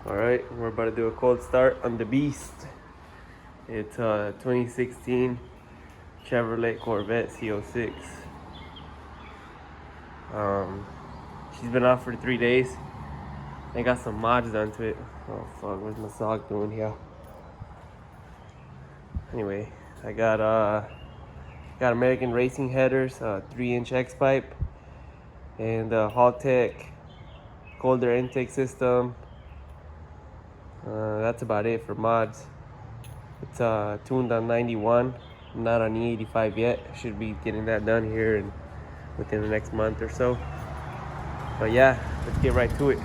Alright, we're about to do a cold start on the Beast. It's a 2016 Chevrolet Corvette z06. She's been off for 3 days. I got some mods done to it. Oh fuck, what's my sock doing here? Anyway, I got American Racing headers, 3-inch X pipe, and halltech colder intake system. That's about it for mods. It's tuned on 91, not on E85 yet. Should be getting that done here within the next month or so. But yeah, let's get right to it.